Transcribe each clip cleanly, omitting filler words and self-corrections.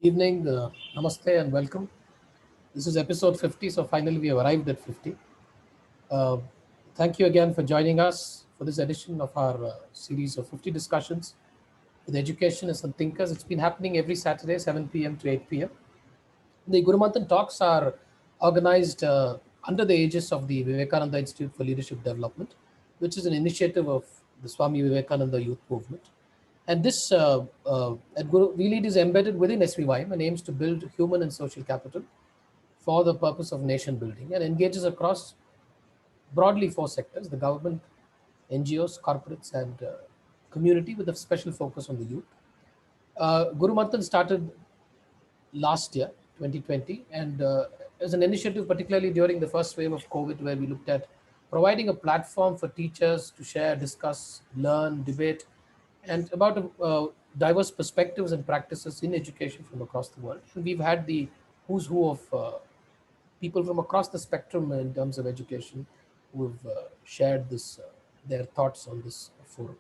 Evening, namaste and welcome. This is episode 50, so finally we have arrived at 50. Uh, Thank you again for joining us for this edition of our series of 50 discussions with educationists and thinkers. It's been happening every Saturday, 7 p.m. to 8 p.m. The Guru Manthan talks are organized under the aegis of the Vivekananda Institute for Leadership Development, which is an initiative of the Swami Vivekananda Youth Movement. And this at Guru VLEAD is embedded within SVYM and aims to build human and social capital for the purpose of nation building and engages across broadly four sectors: the government, NGOs, corporates, and community, with a special focus on the youth. Guru Manthan started last year, 2020, and as an initiative, particularly during the first wave of COVID, where we looked at providing a platform for teachers to share, discuss, learn, debate, and about diverse perspectives and practices in education from across the world. And we've had the who's who of people from across the spectrum in terms of education who've shared their thoughts on this forum.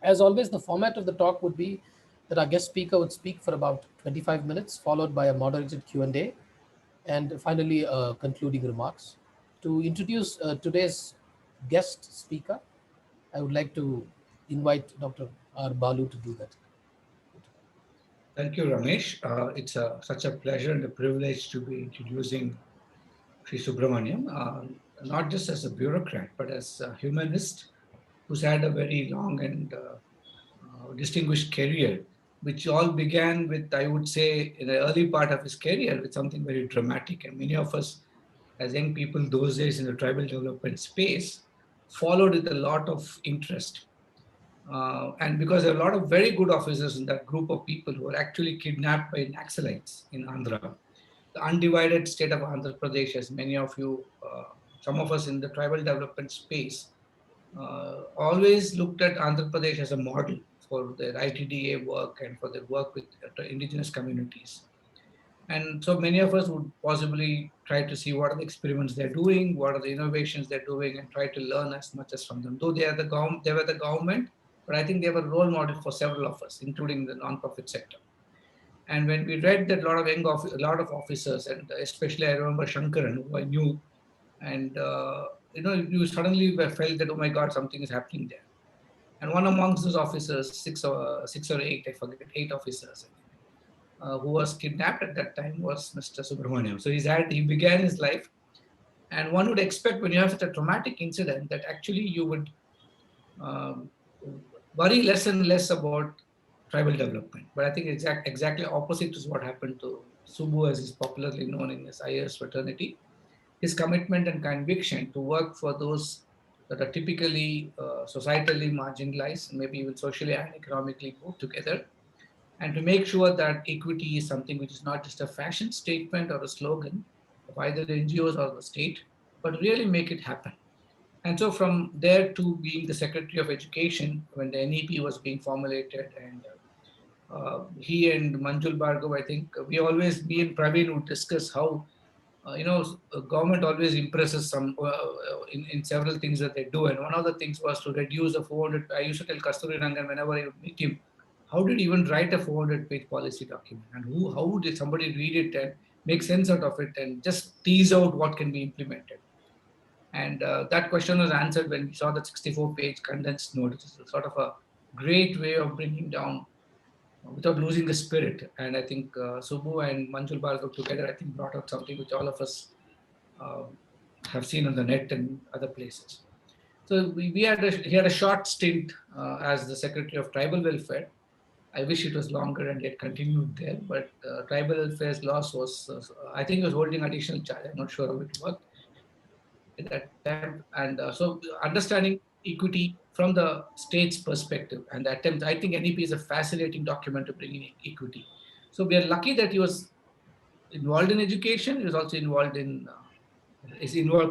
As always, the format of the talk would be that our guest speaker would speak for about 25 minutes, followed by a moderated Q&A, and finally concluding remarks. To introduce today's guest speaker, I would like to invite Dr. R. Balu to do that. Thank you, Ramesh. It's such a pleasure and a privilege to be introducing Sri Subramaniam, not just as a bureaucrat, but as a humanist who's had a very long and distinguished career, which all began with, I would say, in the early part of his career, with something very dramatic. And many of us, as young people those days in the tribal development space, followed with a lot of interest. And because there are a lot of very good officers in that group of people who were actually kidnapped by Naxalites in Andhra, the undivided state of Andhra Pradesh, as many of you, some of us in the tribal development space, always looked at Andhra Pradesh as a model for their ITDA work and for their work with indigenous communities. And so many of us would possibly try to see what are the experiments they're doing, what are the innovations they're doing, and try to learn as much as from them. Though they were the government, but I think they were a role model for several of us, including the non-profit sector. And when we read that, a lot of officers, and especially I remember Shankaran, who I knew, and you suddenly felt that, oh my God, something is happening there. And one amongst those officers, six or eight, I forget, eight officers, I think, who was kidnapped at that time was Mr. Subramaniam. So he began his life, and one would expect when you have such a traumatic incident that actually you would um, worry less and less about tribal development. But I think exactly opposite is what happened to Subu, as is popularly known in his IAS fraternity. His commitment and conviction to work for those that are typically societally marginalized, maybe even socially and economically put together, and to make sure that equity is something which is not just a fashion statement or a slogan of either the NGOs or the state, but really make it happen. And so from there to being the Secretary of Education when the NEP was being formulated, and he and Manjul Bhargav, I think me and Praveen would discuss how government always impresses in several things that they do. And one of the things was to reduce the 400. I used to tell Kasturi Rangan whenever I would meet him, how did he even write a 400-page policy document? And how did somebody read it and make sense out of it and just tease out what can be implemented? And that question was answered when we saw the 64-page condensed note, which is sort of a great way of bringing down without losing the spirit. And I think Subbu and Manjul Bhargav together, I think, brought out something which all of us um, have seen on the net and other places. So he had a short stint as the Secretary of Tribal Welfare. I wish it was longer and yet continued there, but Tribal Welfare's loss was, I think he was holding additional charge. I'm not sure how it worked at that time. And so understanding equity from the state's perspective and the attempt, I think NEP is a fascinating document to bring in equity. So we are lucky that he was involved in education. He was also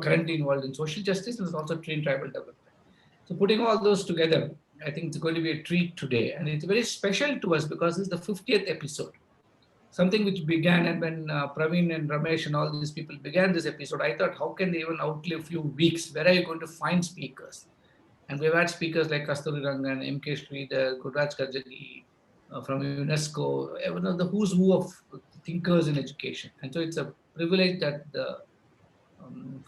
currently involved in social justice, and is also trained tribal development. So putting all those together, I think it's going to be a treat today. And it's very special to us because it's the 50th episode, something which began. And when Praveen and Ramesh and all these people began this episode, I thought, how can they even outlive few weeks? Where are you going to find speakers? And we've had speakers like Kasturi Rangan, MK Sridhar, Gurraj Karjagi, from UNESCO, one of the who's who of thinkers in education. And so it's a privilege that the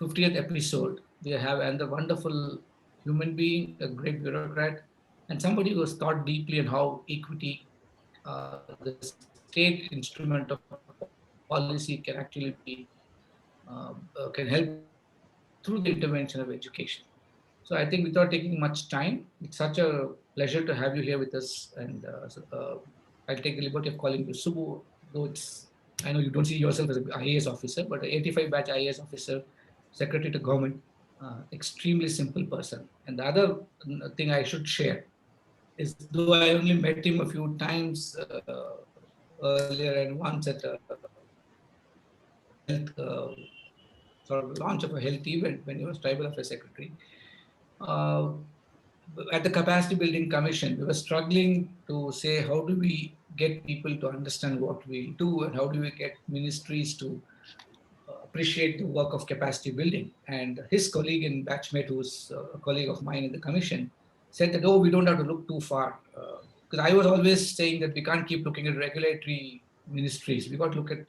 50th episode we have and the wonderful human being, a great bureaucrat, and somebody who has thought deeply on how equity, the state instrument of policy can actually be, can help through the intervention of education. So I think without taking much time, it's such a pleasure to have you here with us. And I'll take the liberty of calling you Subbu, though I know you don't see yourself as an IAS officer, but an 85 batch IAS officer, secretary to government, extremely simple person. And the other thing I should share is, though I only met him a few times earlier and once at a health sort of launch of a health event when he was tribal affairs secretary. Uh, at the capacity building commission, we were struggling to say how do we get people to understand what we do and how do we get ministries to appreciate the work of capacity building. And his colleague and batchmate, who's a colleague of mine in the commission, said that, oh, we don't have to look too far. Because I was always saying that we can't keep looking at regulatory ministries. We got to look at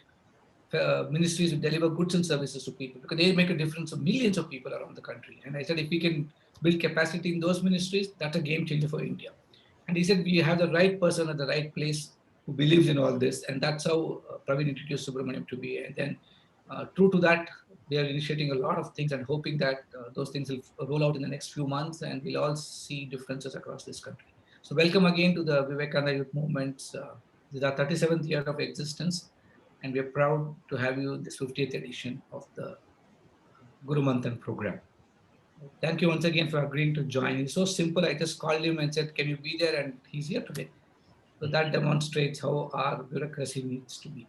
ministries who deliver goods and services to people, because they make a difference of millions of people around the country. And I said, if we can build capacity in those ministries, that's a game changer for India. And he said, we have the right person at the right place who believes in all this. And that's how Praveen introduced Subramaniam to me. And then true to that, we are initiating a lot of things and hoping that those things will roll out in the next few months and we'll all see differences across this country. So welcome again to the Vivekananda Youth Movements. This is our 37th year of existence, and we are proud to have you in this 50th edition of the Guru Manthan program. Thank you once again for agreeing to join. It's so simple. I just called him and said, can you be there? And he's here today. So that demonstrates how our bureaucracy needs to be.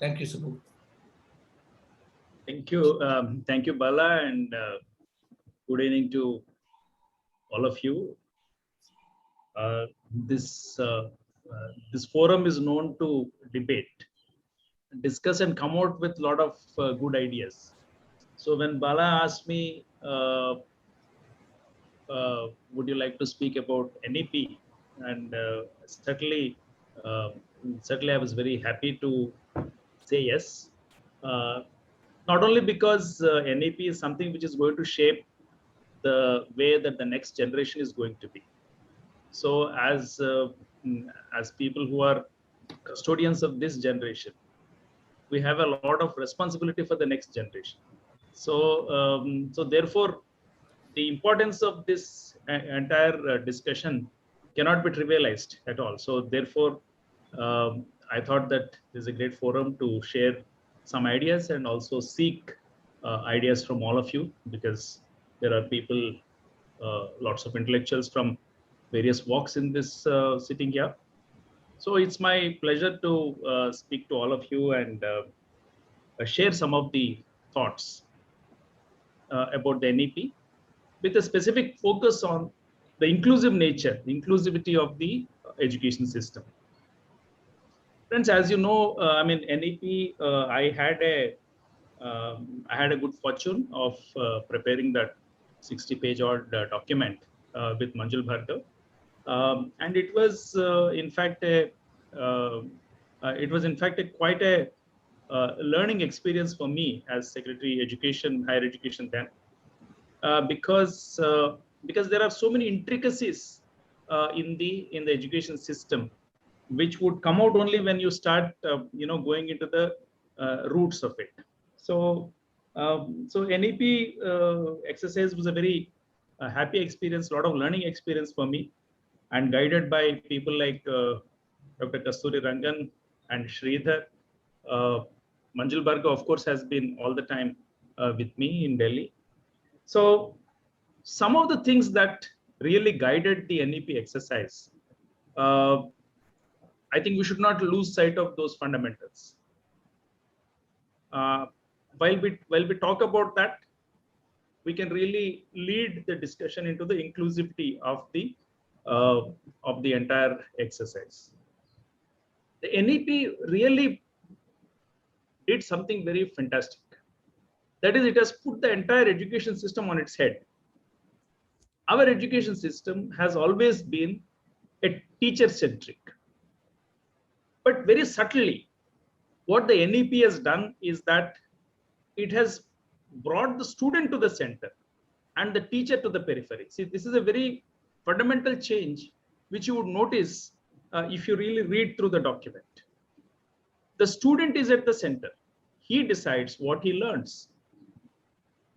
Thank you, Subbu. Thank you, Bala, and good evening to all of you. This forum is known to debate, discuss, and come out with a lot of good ideas. So when Bala asked me, would you like to speak about NEP? And certainly I was very happy to say yes. Not only because NEP is something which is going to shape the way that the next generation is going to be. So as people who are custodians of this generation, we have a lot of responsibility for the next generation. So, so therefore, the importance of this entire discussion cannot be trivialized at all. So therefore, I thought that this is a great forum to share some ideas and also seek ideas from all of you, because there are people, lots of intellectuals from various walks in this sitting here. So it's my pleasure to speak to all of you and share some of the thoughts about the NEP, with a specific focus on the inclusive nature, the inclusivity of the education system. Friends, as you know, NEP, I had a good fortune of preparing that 60-page odd document with Manjul Bhargav, and it was in fact quite a learning experience for me as Secretary Education, Higher Education then, because there are so many intricacies in the education system, which would come out only when you start going into the roots of it. So NEP exercise was a very happy experience, a lot of learning experience for me, and guided by people like Dr. Kasturi Rangan and Sridhar. Manjul Bhargav, of course, has been all the time with me in Delhi. So some of the things that really guided the NEP exercise, I think we should not lose sight of those fundamentals. While we talk about that, we can really lead the discussion into the inclusivity of the entire exercise. The NEP really did something very fantastic. That is, it has put the entire education system on its head. Our education system has always been a teacher-centric. But very subtly, what the NEP has done is that it has brought the student to the center and the teacher to the periphery. See, this is a very fundamental change which you would notice if you really read through the document. The student is at the center. He decides what he learns.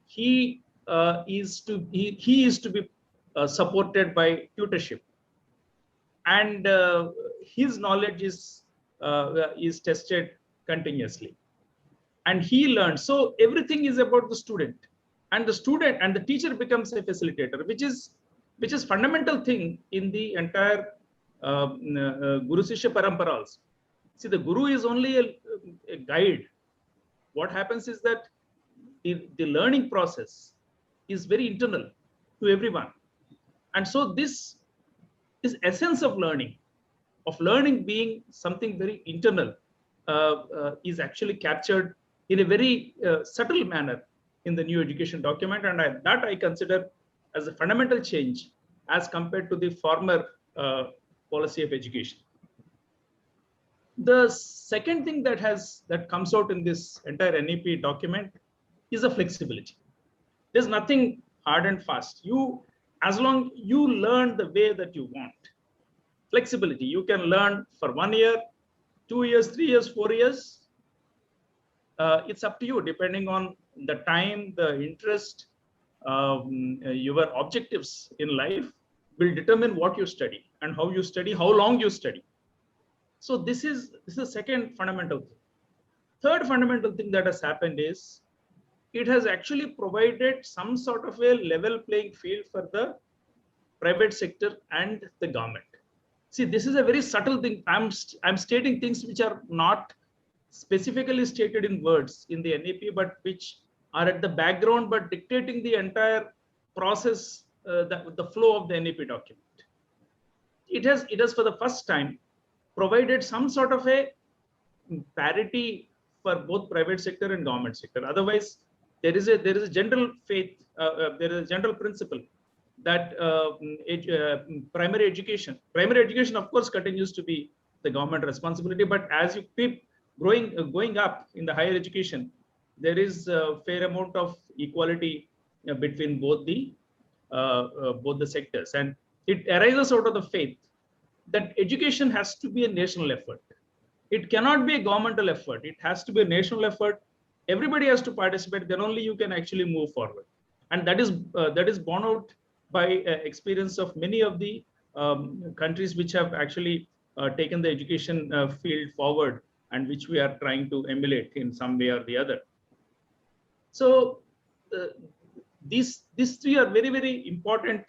He is to be supported by tutorship, and his knowledge is tested continuously, and he learns. So everything is about the student, and the teacher becomes a facilitator, which is fundamental thing in the entire Guru Shishya Parampara also. See, the Guru is only a guide. What happens is that the learning process is very internal to everyone. And so this essence of learning being something very internal, is actually captured in a very subtle manner in the new education document. And that I consider as a fundamental change as compared to the former policy of education. The second thing that comes out in this entire NEP document is the flexibility. There's nothing hard and fast. As long you learn the way that you want. Flexibility. You can learn for 1 year, 2 years, 3 years, 4 years. It's up to you, depending on the time, the interest, your objectives in life will determine what you study and how you study, how long you study. So this is the second fundamental thing. Third fundamental thing that has happened is it has actually provided some sort of a level playing field for the private sector and the government. See, this is a very subtle thing. I'm stating things which are not specifically stated in words in the NEP, but which are at the background, but dictating the entire process, the flow of the NEP document. It has for the first time provided some sort of a parity for both private sector and government sector. Otherwise, there is a general faith, there is a general principle that primary education, of course, continues to be the government responsibility. But as you keep going up in the higher education, there is a fair amount of equality between both the sectors, and it arises out of the faith that education has to be a national effort. It cannot be a governmental effort. It has to be a national effort. Everybody has to participate. Then only you can actually move forward, and that is borne out by experience of many of the countries which have actually taken the education field forward, and which we are trying to emulate in some way or the other. So these three are very, very important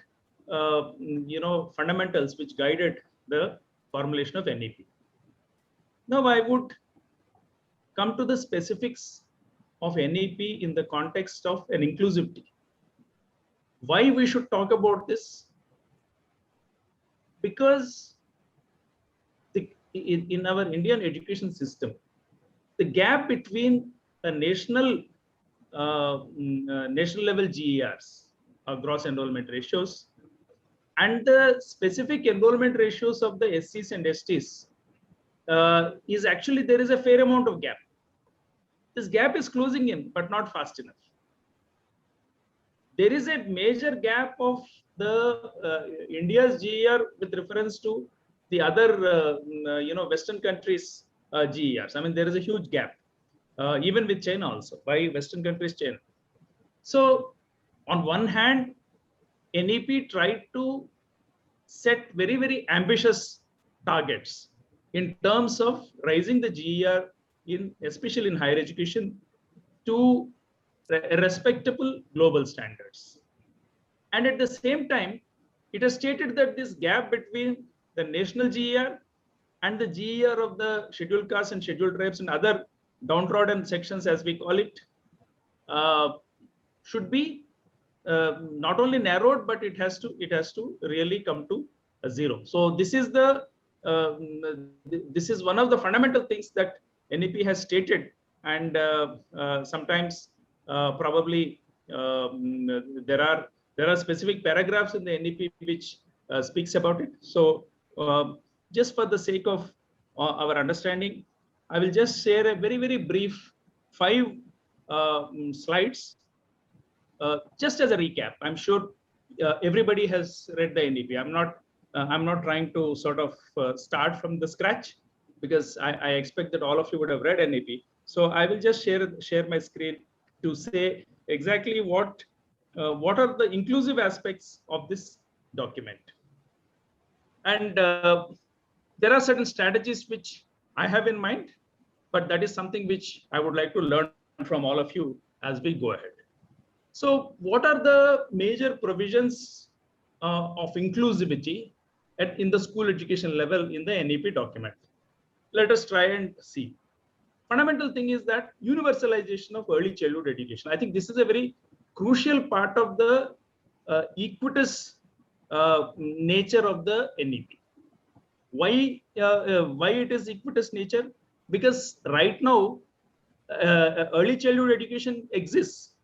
fundamentals which guided the formulation of NEP. Now I would come to the specifics of NEP in the context of an inclusivity. Why we should talk about this? Because in our Indian education system, the gap between the national level GERs, gross enrollment ratios, and the specific enrollment ratios of the SCs and STs is actually, there is a fair amount of gap. This gap is closing in, but not fast enough. There is a major gap of the India's GER with reference to the other Western countries' GERs. I mean, there is a huge gap, even with China also, by Western countries, China. So on one hand, NEP tried to set very, very ambitious targets in terms of raising the GER, especially in higher education, to respectable global standards. And at the same time, it has stated that this gap between the national GER and the GER of the scheduled castes and scheduled tribes and other downtrodden sections, as we call it, should be not only narrowed, but it has to really come to a zero. So this is one of the fundamental things that NEP has stated, and sometimes probably there are specific paragraphs in the NEP which speaks about it. So just for the sake of our understanding, I will just share a very, very brief 5 slides just as a recap. I'm sure everybody has read the NEP. I'm not trying to sort of start from the scratch, because I expect that all of you would have read NEP. So I will just share my screen to say exactly what are the inclusive aspects of this document. And there are certain strategies which I have in mind, but that is something which I would like to learn from all of you as we go ahead. So what are the major provisions of inclusivity in the school education level in the NEP document? Let us try and see. Fundamental thing is that universalization of early childhood education. I think this is a very crucial part of the equitous nature of the NEP. Why it is equitous nature? Because right now early childhood education exists,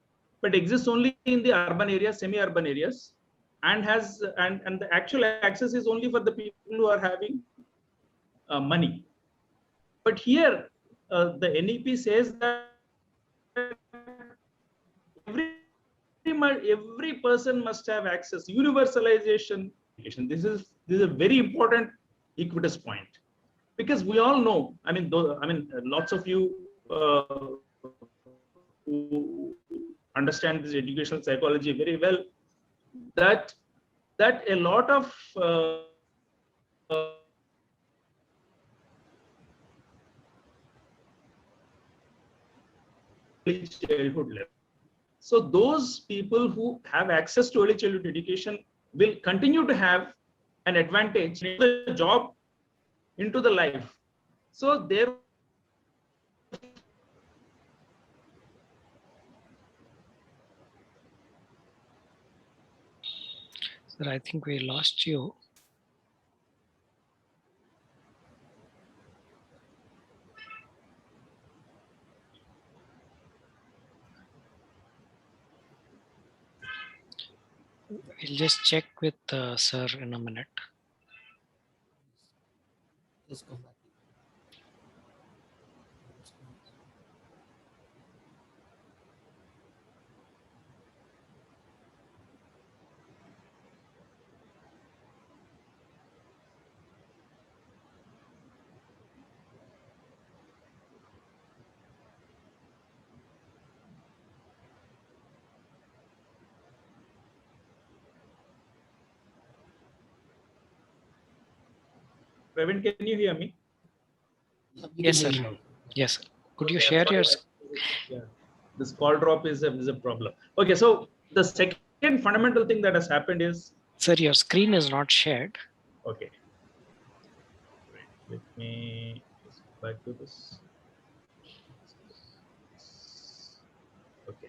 but exists only in the urban areas, semi-urban areas, and the actual access is only for the people who are having money. But here the NEP says that every person must have access. Universalization. This is a very important equitous point, because we all know. I mean, lots of you who understand this educational psychology very well, that a lot of childhood level. So those people who have access to early childhood education will continue to have an advantage in the job, into the life. So there. Sir, I think we lost you. We'll just check with sir in a minute. Just come back. Praveen, can you hear me? Yes, sir. Yes, sir. Could you share your? Yeah, this call drop is a problem. Okay, so the second fundamental thing that has happened is. Sir, your screen is not shared. Okay. Let me just go back to this. Okay.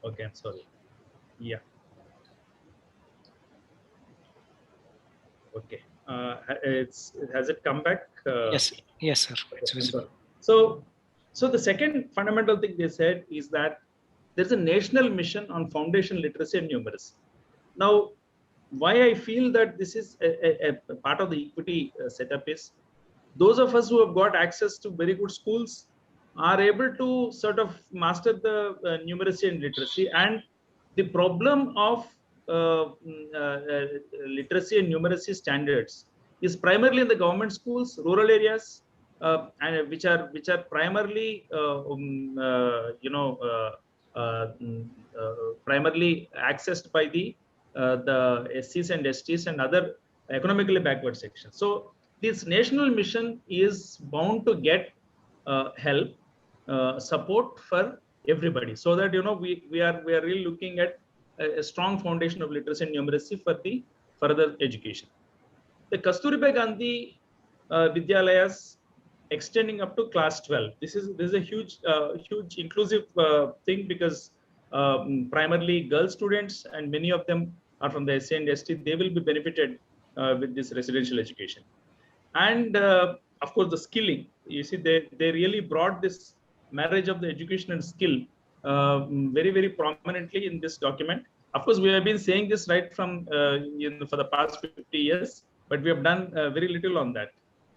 Okay, I'm sorry. Yeah. Okay. Has it come back? Yes, yes, sir. It's visible. So the second fundamental thing they said is that there's a national mission on foundation literacy and numeracy. Now, why I feel that this is a part of the equity setup is, those of us who have got access to very good schools are able to sort of master the numeracy and literacy. And the problem of literacy and numeracy standards is primarily in the government schools, rural areas, and which are primarily primarily accessed by the SCs and STs and other economically backward sections. So this national mission is bound to get help, support for everybody, so that we are really looking at a strong foundation of literacy and numeracy for the further education. The Kasturibai Gandhi Vidyalayas extending up to class 12. This is a huge inclusive thing, because primarily girl students, and many of them are from the SC and ST, they will be benefited with this residential education. And of course, the skilling. You see, they really brought this marriage of the education and skill very, very prominently in this document. Of course, we have been saying this right from for the past 50 years, but we have done very little on that.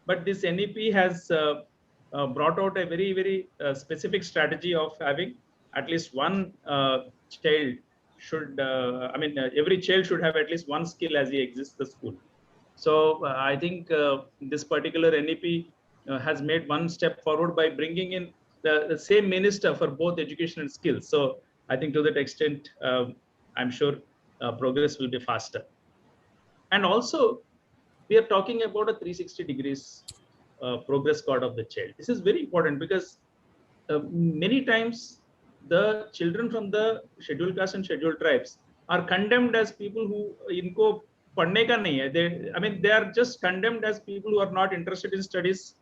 But this NEP has brought out a very, very specific strategy of having at least one child should, every child should have at least one skill as he exits the school. So I think this particular NEP has made one step forward by bringing in the same minister for both education and skills. So I think to that extent, I'm sure progress will be faster. And also, we are talking about a 360 degrees progress card of the child. This is very important, because many times the children from the scheduled caste and scheduled tribes are condemned as people who inko padne ka nahi hai. They are just condemned as people who are not interested in studies.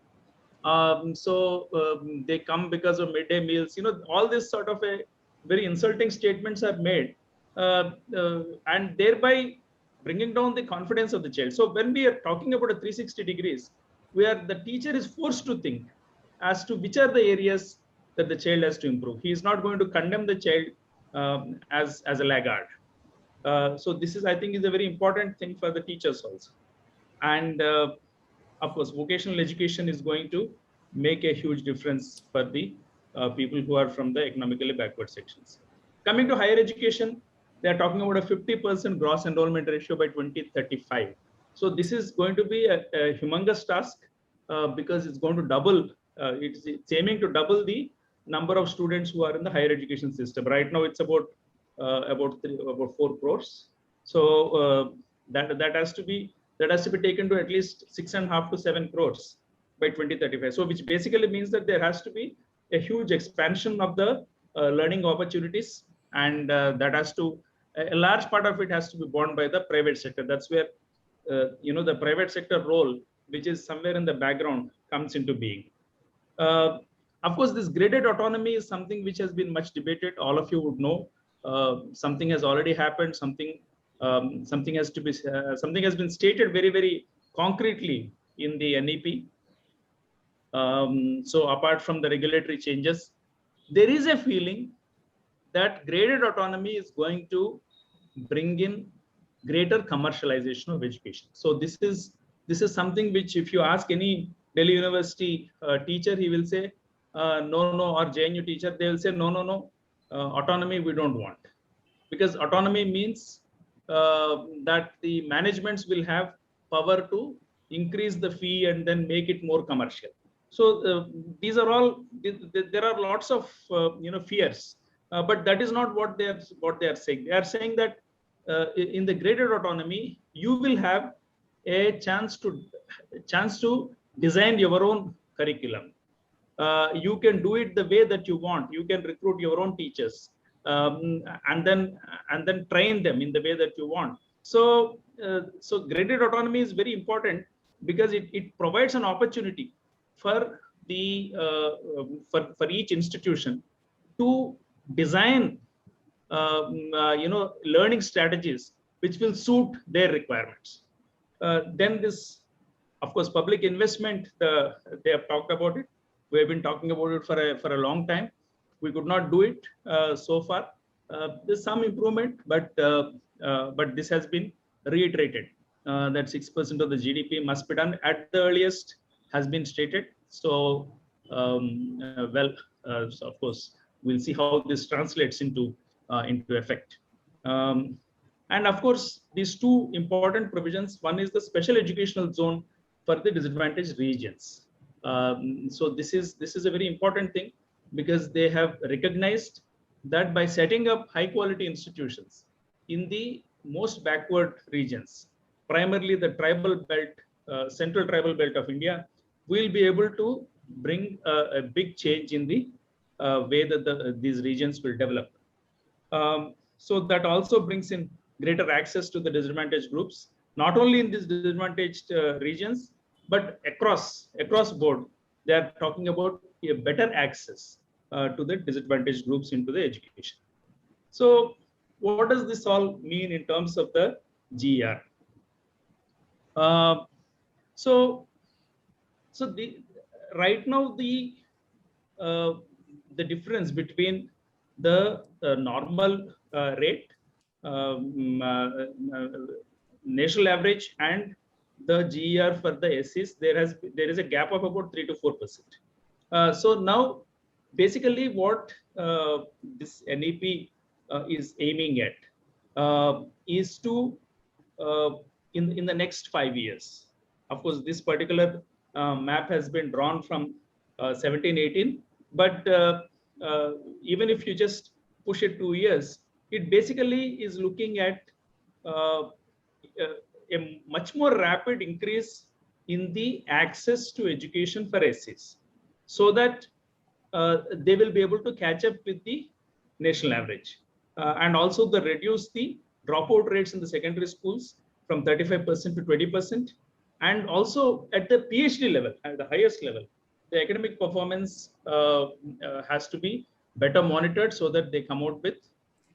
They come because of midday meals. All this sort of a very insulting statements are made, and thereby bringing down the confidence of the child. So when we are talking about a 360 degrees, where the teacher is forced to think as to which are the areas that the child has to improve. He is not going to condemn the child as a laggard. So this is, I think, is a very important thing for the teachers also. And of course, vocational education is going to make a huge difference for the people who are from the economically backward sections. Coming to higher education, they are talking about a 50% gross enrollment ratio by 2035. So this is going to be a humongous task, because it's going to double, it's aiming to double the number of students who are in the higher education system. Right now, it's about 4 crores. So that has to be taken to at least 6.5 to 7 crores by 2035. So which basically means that there has to be a huge expansion of the learning opportunities, and that has to, a large part of it has to be borne by the private sector. That's where the private sector role, which is somewhere in the background, comes into being. Of course, this graded autonomy is something which has been much debated. All of you would know. Something has already happened. Something has been stated very, very concretely in the NEP. So apart from the regulatory changes, there is a feeling that graded autonomy is going to bring in greater commercialization of education. So this is something which, if you ask any Delhi University teacher, he will say no, or JNU teacher, they will say no, autonomy we don't want, because autonomy means that the managements will have power to increase the fee and then make it more commercial. So these are all, there are lots of fears, but that is not what they are saying. They are saying that in the graded autonomy, you will have a chance to design your own curriculum. You can do it the way that you want. You can recruit your own teachers, and then train them in the way that you want. So graded autonomy is very important, because it provides an opportunity for the for each institution to design learning strategies which will suit their requirements. Then this, of course, public investment, they have talked about it. We have been talking about it for a long time. We could not do it so far. There's some improvement, but this has been reiterated, that 6% of the GDP must be done at the earliest, has been stated. So, so of course, we'll see how this translates into effect. And of course, these two important provisions. One is the special educational zone for the disadvantaged regions. So this is a very important thing, because they have recognized that by setting up high quality institutions in the most backward regions, primarily the tribal belt, central tribal belt of India, we'll be able to bring a big change in the way that these regions will develop. So that also brings in greater access to the disadvantaged groups, not only in these disadvantaged regions, but across board. they are talking about a better access to the disadvantaged groups into the education. So what does this all mean in terms of the GER? So right now uh, the difference between the normal rate, national average, and the GER for the SCs, there is a gap of about 3 to 4%. So now, basically, what this NEP is aiming at is to in the next 5 years. Of course, this particular map has been drawn from 1718, but even if you just push it 2 years, it basically is looking at uh, a much more rapid increase in the access to education for SCs, so that they will be able to catch up with the national average, and also the reduce the dropout rates in the secondary schools from 35% to 20%, and also at the PhD level, at the highest level, the academic performance has to be better monitored so that they come out with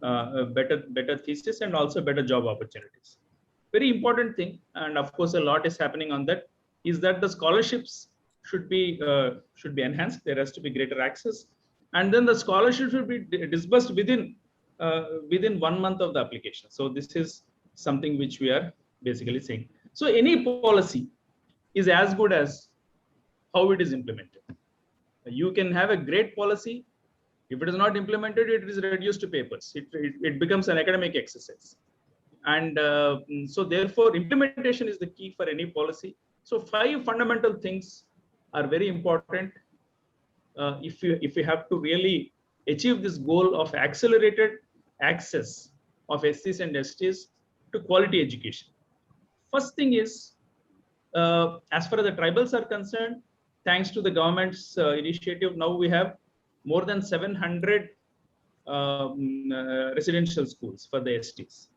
a better thesis and also better job opportunities. Very important thing, and of course a lot is happening on that, is that the scholarships should be enhanced. There has to be greater access, and then the scholarship should be disbursed within 1 month of the application. So this is something which we are basically saying. So any policy is as good as how it is implemented. You can have a great policy. If it is not implemented, it is reduced to papers. It becomes an academic exercise. And so therefore, implementation is the key for any policy. So 5 fundamental things are very important if you have to really achieve this goal of accelerated access of SCs and STs to quality education. First thing is, as far as the tribals are concerned, thanks to the government's initiative, now we have more than 700 residential schools for the STs,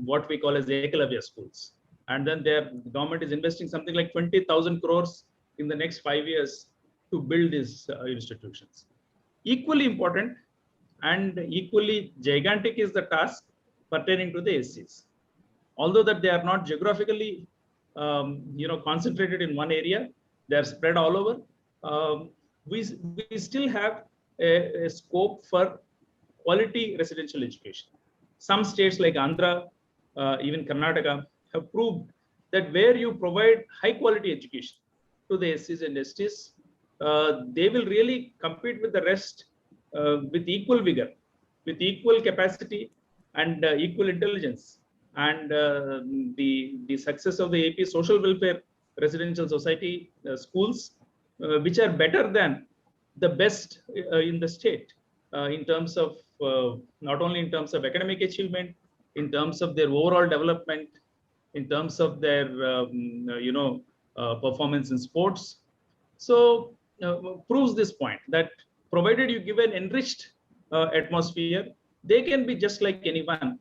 what we call as Ekalavya schools. And then the government is investing something like 20,000 crores in the next 5 years to build these institutions. Equally important and equally gigantic is the task pertaining to the SCs. Although that they are not geographically concentrated in one area, they are spread all over. We still have a scope for quality residential education. Some states like Andhra, even Karnataka, have proved that where you provide high quality education to the SCs and STs, they will really compete with the rest with equal vigor, with equal capacity and equal intelligence. And the success of the AP Social Welfare Residential Society schools, which are better than the best in the state in terms of not only in terms of academic achievement, in terms of their overall development, in terms of their performance in sports. So proves this point that provided you give an enriched atmosphere, they can be just like anyone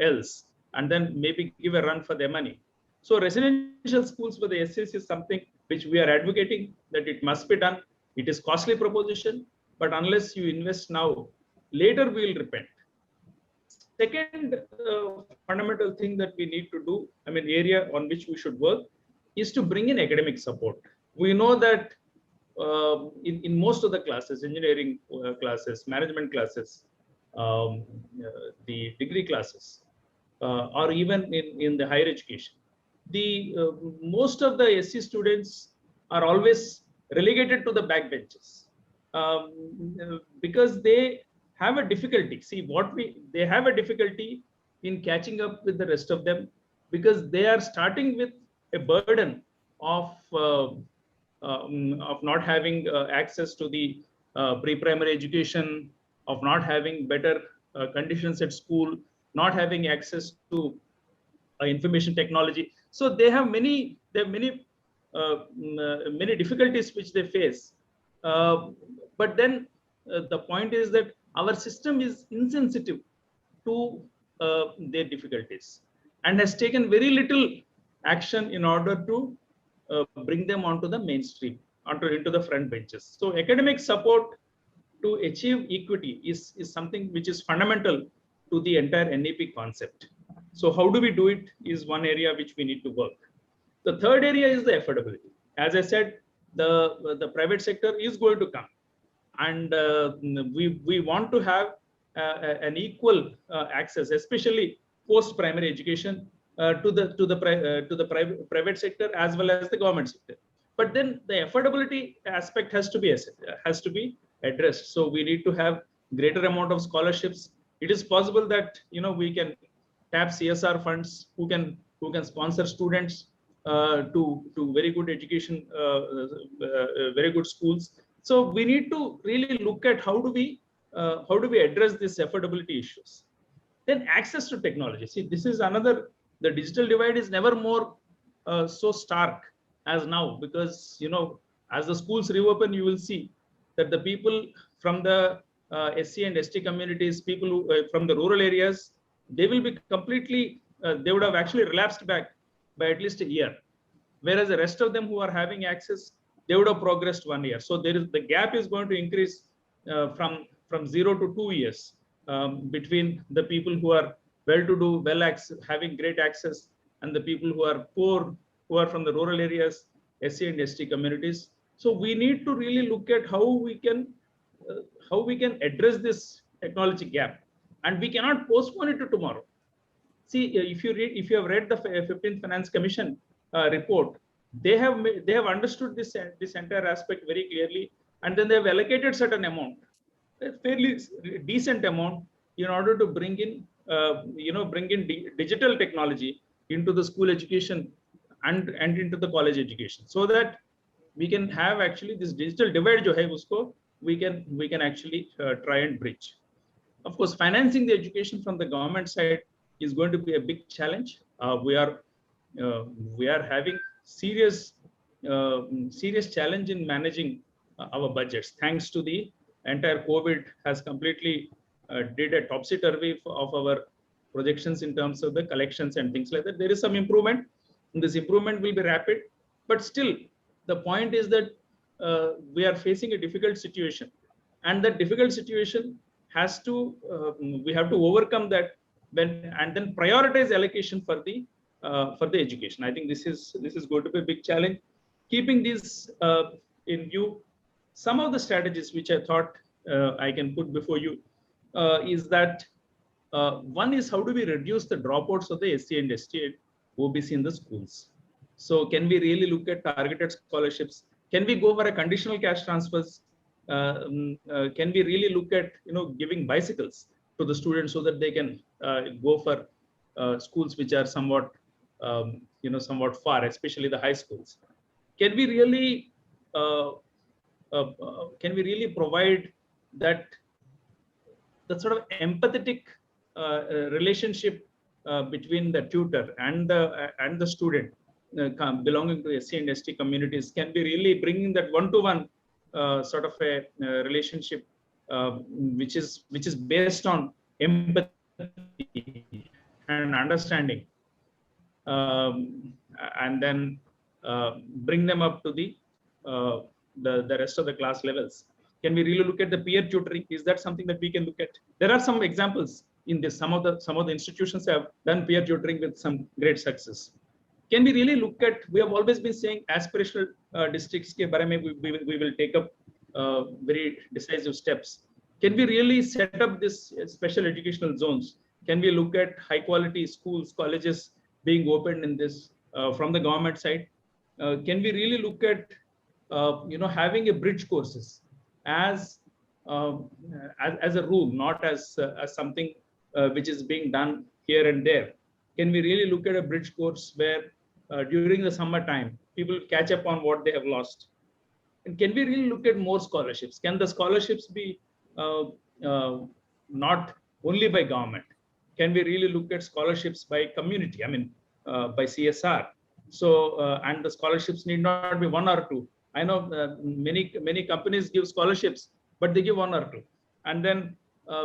else, and then maybe give a run for their money. So residential schools for the SCs is something which we are advocating that it must be done. It is costly proposition, but unless you invest now, later we will repent. Second fundamental thing that we need to do, area on which we should work, is to bring in academic support. We know that in most of the classes, engineering classes, management classes, the degree classes, or even in the higher education, the most of the SC students are always relegated to the backbenches because they have a difficulty. See, they have a difficulty in catching up with the rest of them because they are starting with a burden of not having access to the pre-primary education, of not having better conditions at school, not having access to information technology. So they have many difficulties which they face. But then the point is that our system is insensitive to their difficulties and has taken very little action in order to bring them onto the mainstream, into the front benches. So academic support to achieve equity is something which is fundamental to the entire NEP concept. So how do we do it is one area which we need to work. The third area is the affordability. As I said, the private sector is going to come, and we want to have an equal access, especially post-primary education, to the private sector as well as the government sector. But then the affordability aspect has to be addressed. So we need to have greater amount of scholarships. It is possible that we can tap CSR funds who can sponsor students to very good education, very good schools. So we need to really look at how do we address these affordability issues. Then access to technology. See, this is another. The digital divide is never more so stark as now, because as the schools reopen, you will see that the people from the SC and ST communities, people who, from the rural areas, they will be completely. They would have actually relapsed back by at least a year, whereas the rest of them who are having access, they would have progressed 1 year. So the gap is going to increase from 0 to 2 years between the people who are well-to-do, having great access, and the people who are poor, who are from the rural areas, SC and ST communities. So we need to really look at how we can address this technology gap, and we cannot postpone it to tomorrow. See, if you have read the 15th Finance Commission report, they have understood this entire aspect very clearly, and then they have allocated certain amount, a fairly decent amount, in order to bring in digital technology into the school education and into the college education, so that we can have actually this digital divide jo hai usko we can actually try and bridge. Of course, financing the education from the government side is going to be a big challenge. We are having serious challenge in managing our budgets, thanks to the entire COVID has completely did a topsy-turvy of our projections in terms of the collections and things like that. There is some improvement, and this improvement will be rapid, but still the point is that we are facing a difficult situation, and that difficult situation has to we have to overcome that and then prioritize allocation for the education. I think this is going to be a big challenge. Keeping these in view, some of the strategies which I thought I can put before you is that one is, how do we reduce the dropouts of the SC and ST OBC in the schools? So can we really look at targeted scholarships? Can we go for a conditional cash transfers? Can we really look at giving bicycles to the students so that they can go for schools which are somewhat somewhat far, especially the high schools? Can we really provide that sort of empathetic relationship between the tutor and the student belonging to SC and ST communities? Can we really bring in that one-to-one sort of a relationship which is based on empathy and understanding, and then bring them up to the rest of the class levels? Can we really look at the peer tutoring? Is that something that we can look at? There are some examples in this. Some of the institutions have done peer tutoring with some great success. Can we really look at? We have always been saying aspirational districts ke bare mein we will take up very decisive steps. Can we really set up this special educational zones? Can we look at high quality schools, colleges being opened in this from the government side? Can we really look at having a bridge courses as a rule, not as something which is being done here and there? Can we really look at a bridge course where during the summer time people catch up on what they have lost? And can we really look at more scholarships? Can the scholarships be not only by government? Can we really look at scholarships by community? I mean, by CSR. So, and the scholarships need not be 1 or 2. I know many companies give scholarships, but they give 1 or 2, and then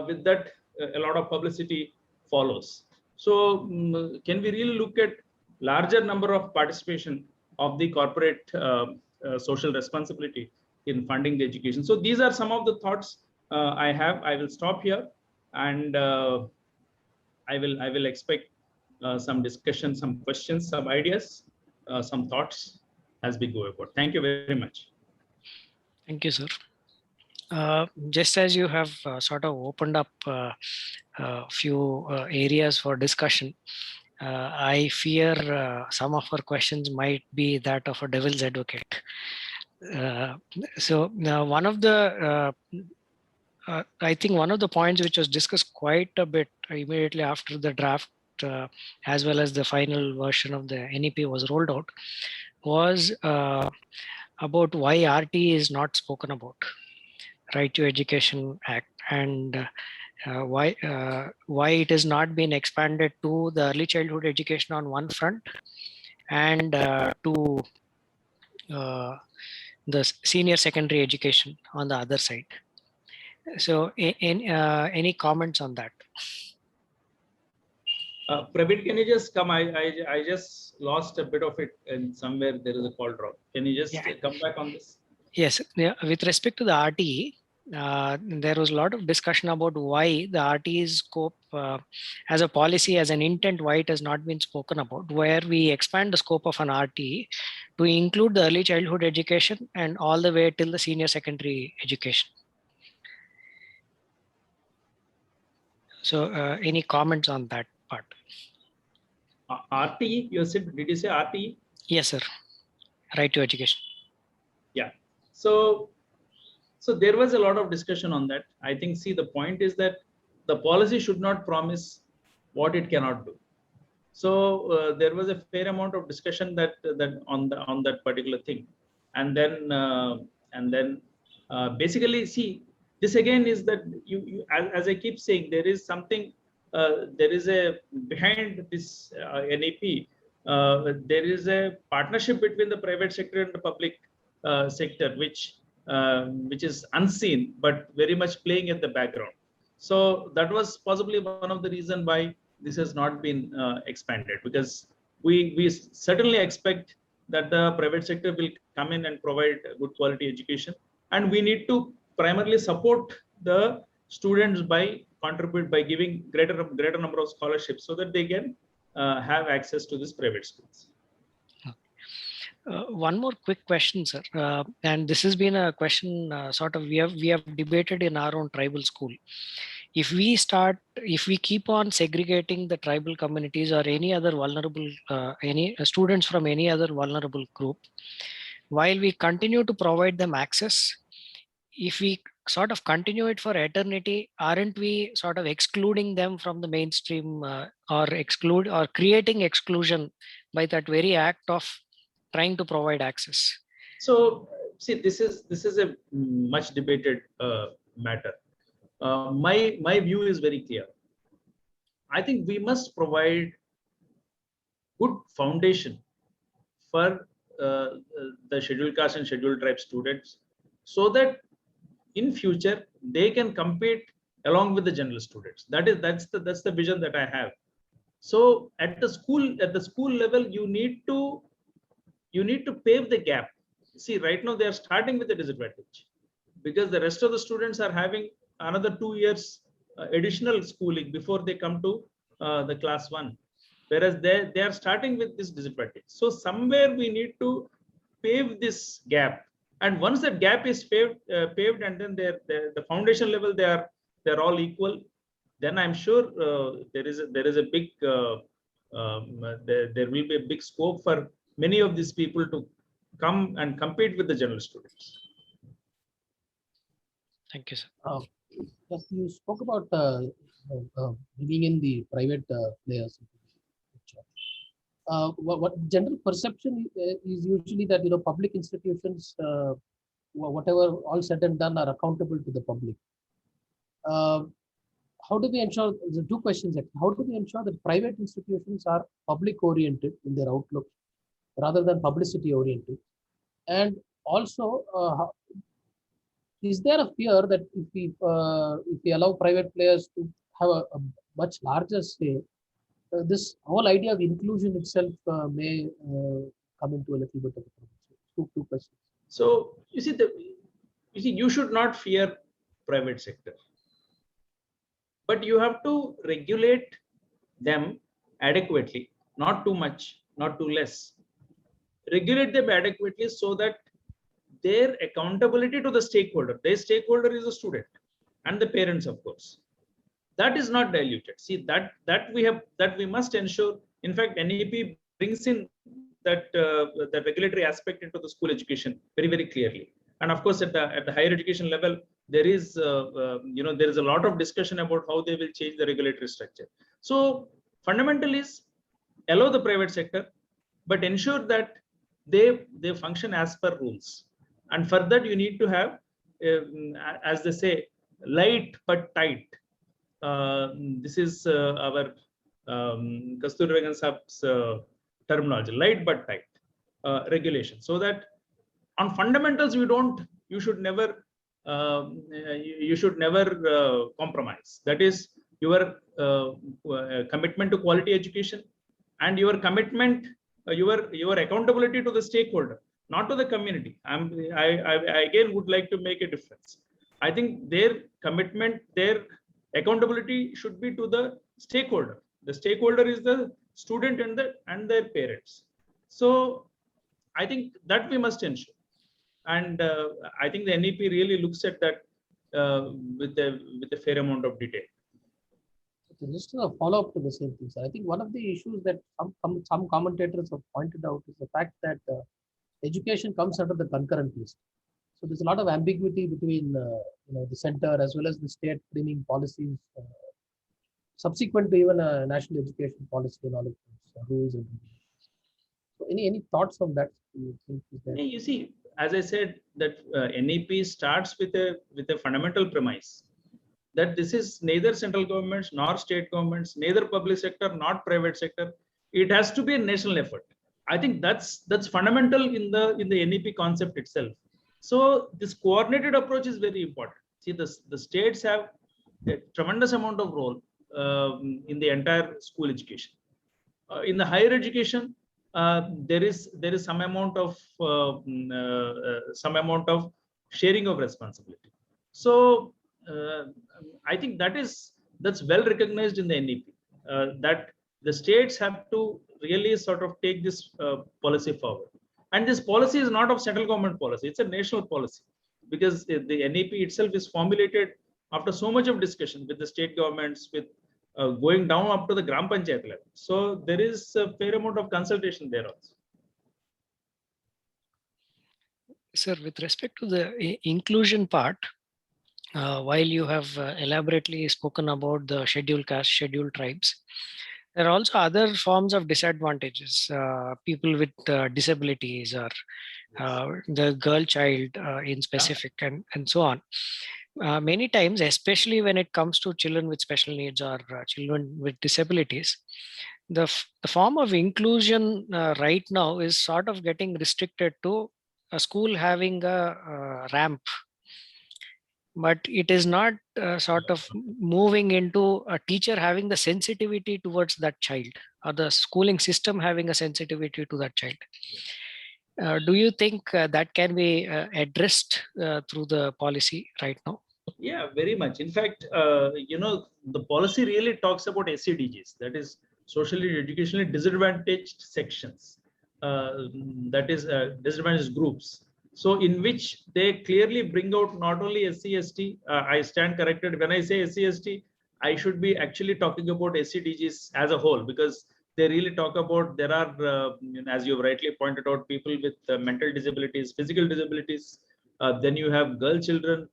with that a lot of publicity follows. So, can we really look at larger number of participation of the corporate social responsibility in funding the education. So these are some of the thoughts I have. I will stop here, and I will expect some discussion, some questions, some ideas, some thoughts as we go about. Thank you very much. Thank you, sir. Just as you have sort of opened up a few areas for discussion, I fear some of our questions might be that of a devil's advocate. So now one of the I think one of the points which was discussed quite a bit immediately after the draft, as well as the final version of the NEP was rolled out, was about why RT is not spoken about, Right to Education Act, and why it has not been expanded to the early childhood education on one front, and to the senior secondary education on the other side. So, any comments on that? Praveen, can you just come? I just lost a bit of it, and somewhere there is a call drop. Can you just come back on this? Yes. Yeah, with respect to the RTE, there was a lot of discussion about why the RTE's scope as a policy, as an intent, why it has not been spoken about, where we expand the scope of an RTE to include the early childhood education and all the way till the senior secondary education. So any comments on that part? RTE, you said, did you say RTE? Yes, sir. Right to education. Yeah. So there was a lot of discussion on that. I think, see, the point is that the policy should not promise what it cannot do. So there was a fair amount of discussion that on that particular thing, and then basically, see, this again is that you as I keep saying, there is something, there is a behind this NEP. There is a partnership between the private sector and the public sector, which is unseen but very much playing in the background. So that was possibly one of the reasons why this has not been expanded, because we certainly expect that the private sector will come in and provide good quality education, and we need to primarily support the students by giving greater number of scholarships so that they can have access to these private schools. One more quick question, sir, and this has been a question sort of we have debated in our own tribal school. If we keep on segregating the tribal communities or any other vulnerable, any students from any other vulnerable group, while we continue to provide them access, if we sort of continue it for eternity, aren't we sort of excluding them from the mainstream or creating exclusion by that very act of trying to provide access? So see, this is a much debated matter. My view is very clear. I think we must provide good foundation for the scheduled caste and scheduled tribe students, so that in future they can compete along with the general students. That's the vision that I have. So at the school level, you need to pave the gap. See, right now they are starting with a disadvantage, because the rest of the students are having another 2 years additional schooling before they come to the class 1, whereas they are starting with this disadvantage. So somewhere we need to pave this gap, and once that gap is paved, and then the foundation level they're all equal, then I'm sure there is a big there will be a big scope for many of these people to come and compete with the general students. Thank you, sir. Just you spoke about bringing in the private players. What general perception is usually that public institutions, whatever all said and done, are accountable to the public. How do we ensure? There are two questions. How do we ensure that private institutions are public oriented in their outlook rather than publicity oriented? And also, is there a fear that if we allow private players to have a much larger say, this whole idea of inclusion itself may come into a little bit of a problem? Two questions. So you should not fear private sector, but you have to regulate them adequately, not too much, not too less. Regulate them adequately so that their accountability to the stakeholder, their stakeholder is the student and the parents, of course, that is not diluted. See, that we must ensure. In fact, NEP brings in that regulatory aspect into the school education very, very clearly. And of course, at the higher education level, there is there is a lot of discussion about how they will change the regulatory structure. So fundamental is allow the private sector, but ensure that they function as per rules. And for that, you need to have, as they say, light but tight. This is our Kasturi Rangan Saab's terminology, light but tight regulation, so that on fundamentals you should never compromise. That is your commitment to quality education and your commitment, your accountability to the stakeholder, not to the community. I again would like to make a difference. I think their commitment, their accountability should be to the stakeholder. The stakeholder is the student and their parents. So I think that we must ensure. And I think the NEP really looks at that with a fair amount of detail. Just a follow-up to the same thing, sir. I think one of the issues that some commentators have pointed out is the fact that education comes under the concurrent list. So there's a lot of ambiguity between the center as well as the state framing policies, subsequent to even a national education policy and all of those rules and regulations. So any thoughts on that? You think is there? You see, as I said, that NEP starts with a fundamental premise that this is neither central governments nor state governments, neither public sector nor private sector. It has to be a national effort. I think that's fundamental in the NEP concept itself. So this coordinated approach is very important. See, the states have a tremendous amount of role in the entire school education. In the higher education, there is some amount of sharing of responsibility. So I think that's well recognized in the NEP, that the states have to really sort of take this policy forward. And this policy is not of central government policy; it's a national policy, because the NEP itself is formulated after so much of discussion with the state governments, with going down up to the Gram Panchayat level. So there is a fair amount of consultation there also. Sir, with respect to the inclusion part, while you have elaborately spoken about the scheduled caste, scheduled tribes, there are also other forms of disadvantages, people with disabilities or the girl child in specific and so on. Many times, especially when it comes to children with special needs or children with disabilities, the form of inclusion right now is sort of getting restricted to a school having a ramp, but it is not sort of moving into a teacher having the sensitivity towards that child or the schooling system having a sensitivity to that child. Do you think that can be addressed through the policy right now? Yeah, very much. In fact, the policy really talks about SEDGs, that is socially educationally disadvantaged sections, that is disadvantaged groups. So in which they clearly bring out not only SC/ST, I stand corrected. When I say SC/ST, I should be actually talking about SEDGs as a whole, because they really talk about, there are, as you rightly pointed out, people with mental disabilities, physical disabilities. Then you have girl children.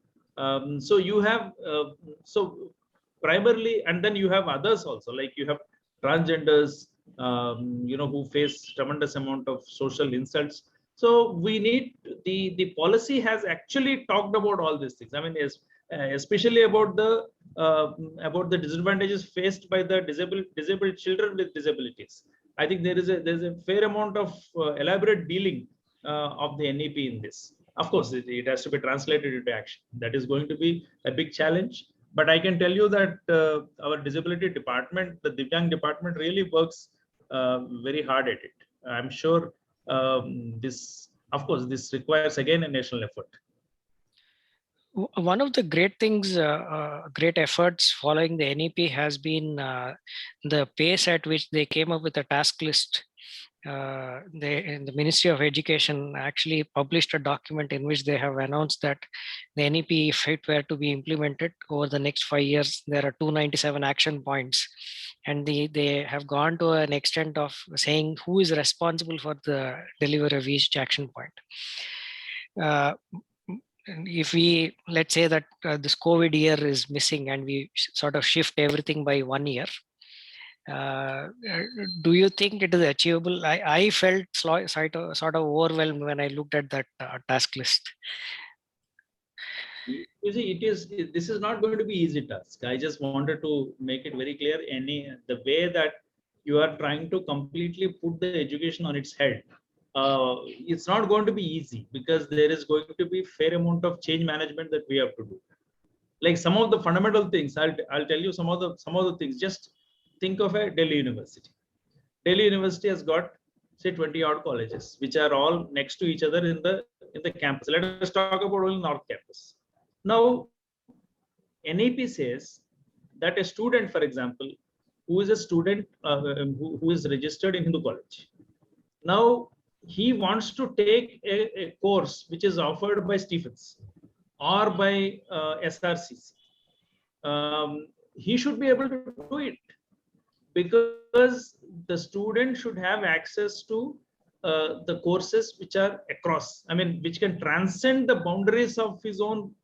So you have, so primarily, and then you have others also, like you have transgenders, who face tremendous amount of social insults. So we need, the policy has actually talked about all these things. I mean, especially about the disadvantages faced by the disabled children with disabilities. I think there's a fair amount of elaborate dealing of the NEP in this. Of course, it has to be translated into action. That is going to be a big challenge. But I can tell you that our disability department, the Divyang department, really works very hard at it. I'm sure this of course, this requires again a national effort. One of the great things, great efforts following the NEP has been the pace at which they came up with a task list. The Ministry of Education actually published a document in which they have announced that the NEP, if it were to be implemented over the next 5 years, there are 297 action points. And they have gone to an extent of saying who is responsible for the delivery of each action point. If we, let's say that this COVID year is missing and we sort of shift everything by 1 year, do you think it is achievable? I felt sort of overwhelmed when I looked at that task list. You see, this is not going to be easy task. I just wanted to make it very clear. The way that you are trying to completely put the education on its head, it's not going to be easy, because there is going to be fair amount of change management that we have to do. Like some of the fundamental things, I'll tell you some of the things. Just think of a Delhi University. Delhi University has got, say, 20 odd colleges, which are all next to each other in the campus. Let us talk about only North Campus. Now, NEP says that a student, for example, who is a student who is registered in Hindu College, now he wants to take a course which is offered by Stephens or by SRCC. He should be able to do it, because the student should have access to the courses which are across, which can transcend the boundaries of his own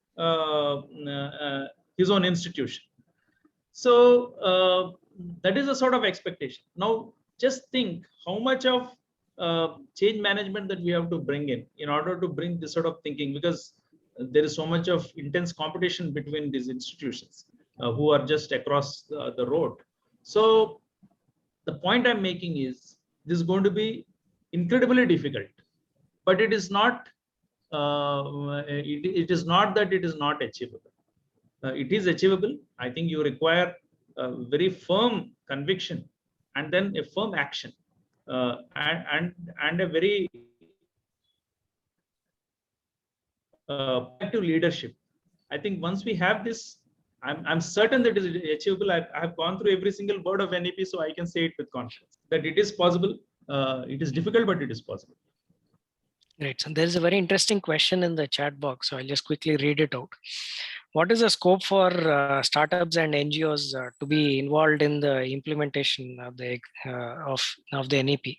institution. So that is a sort of expectation. Now, just think how much of change management that we have to bring in order to bring this sort of thinking, because there is so much of intense competition between these institutions who are just across the road. So the point I'm making is this is going to be incredibly difficult, but it is not. It is not that it is not achievable. It is achievable. I think you require a very firm conviction, and then a firm action, and a very active leadership. I think once we have this, I'm certain that it is achievable. I have gone through every single word of NEP, so I can say it with confidence that it is possible. It is difficult, but it is possible. Great. So there's a very interesting question in the chat box, so I'll just quickly read it out. What is the scope for startups and NGOs to be involved in the implementation of the NEP?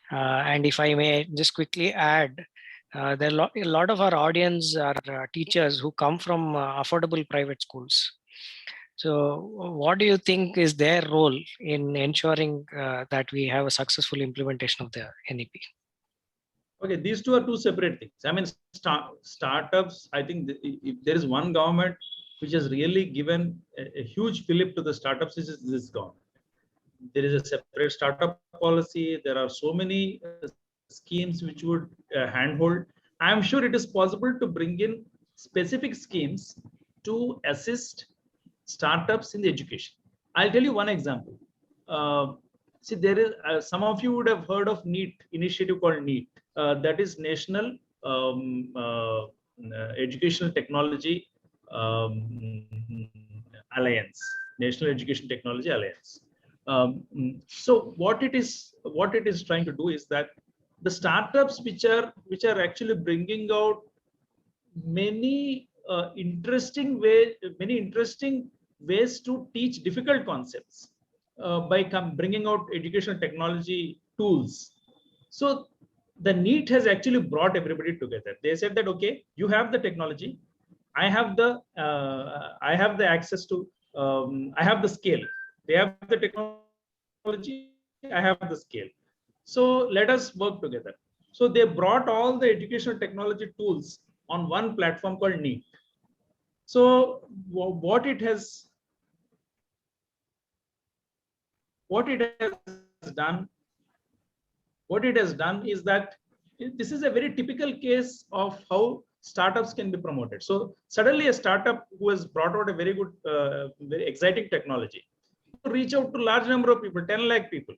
And if I may just quickly add, there are a lot of our audience are teachers who come from affordable private schools. So what do you think is their role in ensuring that we have a successful implementation of the NEP? Okay, these two are two separate things. Startups, I think if there is one government which has really given a huge fillip to the startups, is this government. There is a separate startup policy. There are so many schemes which would handhold. I am sure it is possible to bring in specific schemes to assist startups in the education. I'll tell you one example. See, there is some of you would have heard of NEET initiative called NEET. That is National Educational Technology Alliance. National Education Technology Alliance. So what it is trying to do is that the startups which are actually bringing out many interesting ways to teach difficult concepts by bringing out educational technology tools. So the NEET has actually brought everybody together. They said that, okay, you have the technology, I have the access to, I have the scale. They have the technology, I have the scale. So let us work together. So they brought all the educational technology tools on one platform called NEET. So what it has done is that this is a very typical case of how startups can be promoted. So suddenly a startup who has brought out a very good, very exciting technology, reach out to large number of people, 10 lakh people.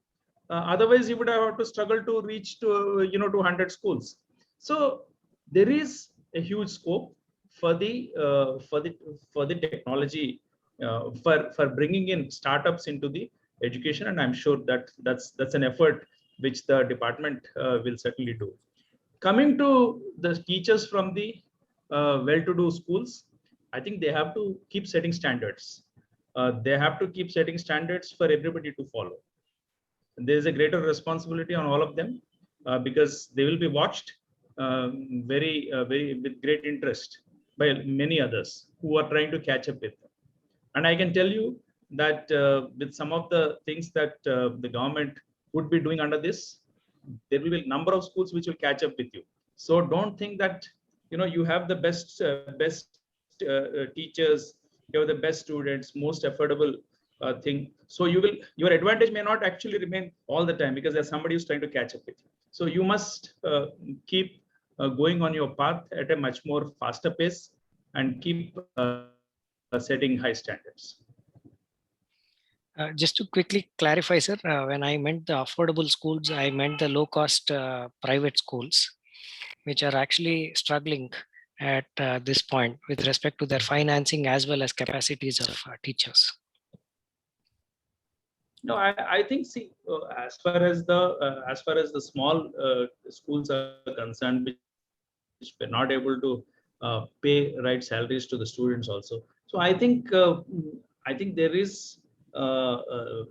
Otherwise, you would have to struggle to reach to 100 schools. So there is a huge scope for the technology, for bringing in startups into the education, and I'm sure that that's an effort which the department will certainly do. Coming to the teachers from the well-to-do schools, I think they have to keep setting standards. They have to keep setting standards for everybody to follow. There is a greater responsibility on all of them, because they will be watched very with great interest by many others who are trying to catch up with them. And I can tell you that with some of the things that the government would be doing under this, there will be a number of schools which will catch up with you. So don't think that you have the best teachers, you have the best students, most affordable thing. So your advantage may not actually remain all the time, because there's somebody who's trying to catch up with you. So you must keep going on your path at a much more faster pace, and keep setting high standards. Just to quickly clarify, sir, when I meant the affordable schools, I meant the low-cost private schools, which are actually struggling at this point with respect to their financing as well as capacities of teachers. No, I think, see, as far as the small schools are concerned, which were not able to pay right salaries to the students also. So I think there is a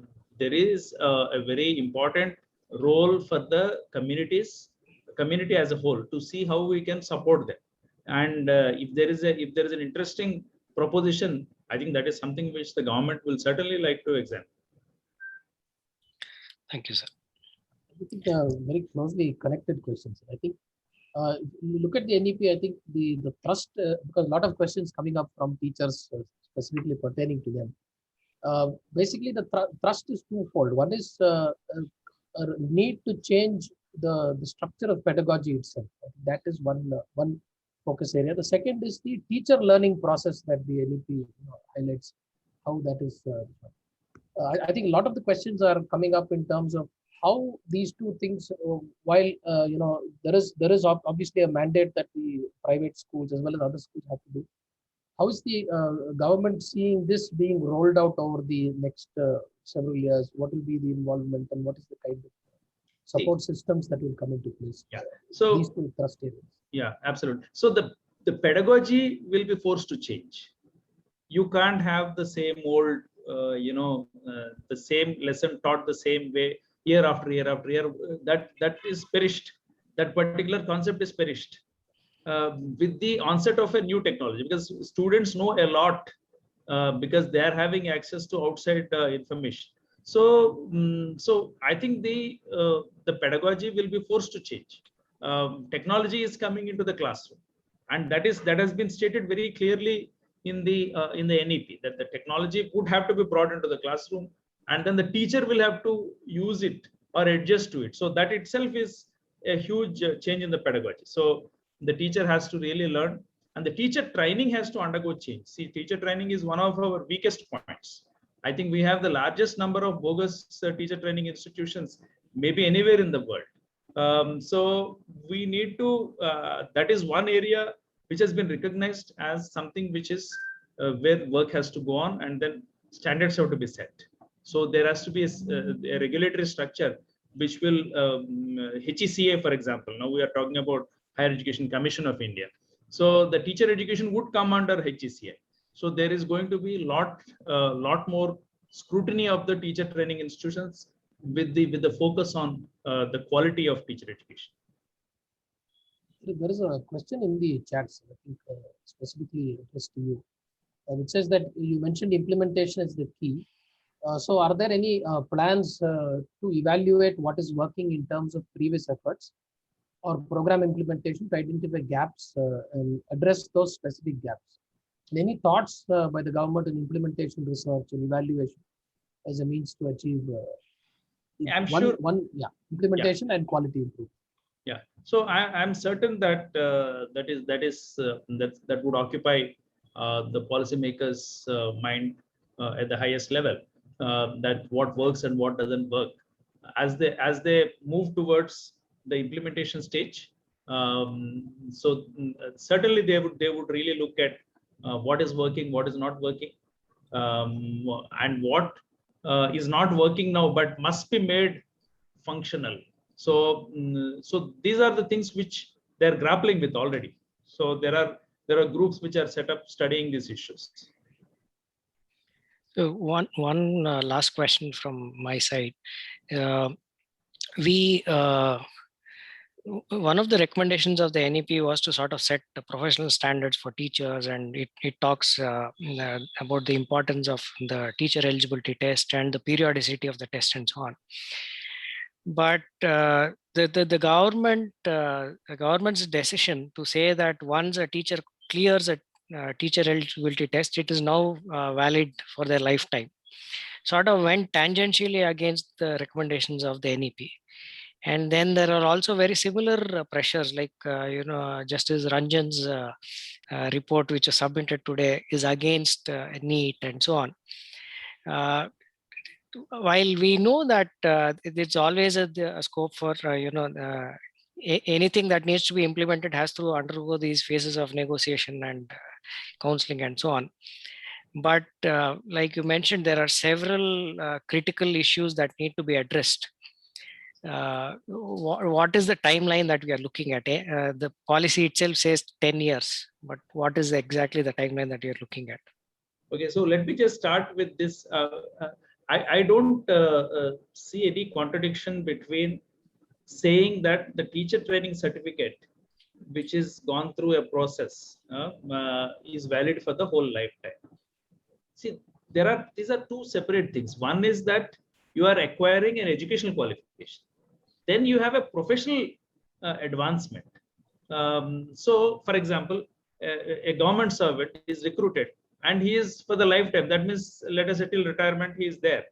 very important role for the community as a whole, to see how we can support them. And if there is an interesting proposition, I think that is something which the government will certainly like to examine. Thank you, sir. I think very closely connected questions. I think if you look at the NEP, I think the thrust, because a lot of questions coming up from teachers specifically pertaining to them. Basically, the thrust is twofold. One is a need to change the structure of pedagogy itself. That is one focus area. The second is the teacher learning process that the NEP highlights, how that is. I think a lot of the questions are coming up in terms of how these two things, while there is obviously a mandate that the private schools as well as other schools have to do. How is the government seeing this being rolled out over the next several years? What will be the involvement, and what is the kind of support systems that will come into place? Yeah. So these two thrust areas. Yeah, absolutely. So the pedagogy will be forced to change. You can't have the same old, the same lesson taught the same way year after year after year. That is perished. That particular concept is perished with the onset of a new technology, because students know a lot because they are having access to outside information. So, so I think the pedagogy will be forced to change. Technology is coming into the classroom, and that has been stated very clearly in the NEP, that the technology would have to be brought into the classroom, and then the teacher will have to use it or adjust to it. So that itself is a huge change in the pedagogy. So the teacher has to really learn, and the teacher training has to undergo change. See, teacher training is one of our weakest points. I think we have the largest number of bogus teacher training institutions, maybe anywhere in the world. So we need to, that is one area which has been recognized as something which is where work has to go on, and then standards have to be set. So there has to be a regulatory structure which will, HECA, for example, now we are talking about Higher Education Commission of India. So the teacher education would come under HECA. So there is going to be lot more scrutiny of the teacher training institutions with the focus on the quality of teacher education. There is a question in the chats, I think specifically addressed to you. It says that you mentioned implementation is the key. So are there any plans to evaluate what is working in terms of previous efforts or program implementation to identify gaps and address those specific gaps? And any thoughts by the government on implementation research and evaluation as a means to achieve implementation and quality improvement? Yeah, so I'm certain that that would occupy the policymakers' mind at the highest level. That what works and what doesn't work. As they move towards the implementation stage, Certainly they would really look at what is working, what is not working, and what is not working now but must be made functional. So these are the things which they're grappling with already. So there are groups which are set up studying these issues. So one last question from my side. One of the recommendations of the NEP was to sort of set the professional standards for teachers, and it talks about the importance of the teacher eligibility test and the periodicity of the test and so on. But the government's decision to say that once a teacher clears a teacher eligibility test, it is now valid for their lifetime, sort of went tangentially against the recommendations of the NEP. And then there are also very similar pressures, like Justice Ranjan's report, which was submitted today, is against NEET and so on. While we know that it's always a scope for anything that needs to be implemented has to undergo these phases of negotiation and counseling and so on. But like you mentioned, there are several critical issues that need to be addressed. What is the timeline that we are looking at? The policy itself says 10 years, but what is exactly the timeline that you're looking at? Okay, so let me just start with this. I don't see any contradiction between saying that the teacher training certificate, which is gone through a process, is valid for the whole lifetime. See, these are two separate things. One is that you are acquiring an educational qualification. Then you have a professional advancement. So, for example, a government servant is recruited and he is for the lifetime. That means, let us say till retirement, he is there.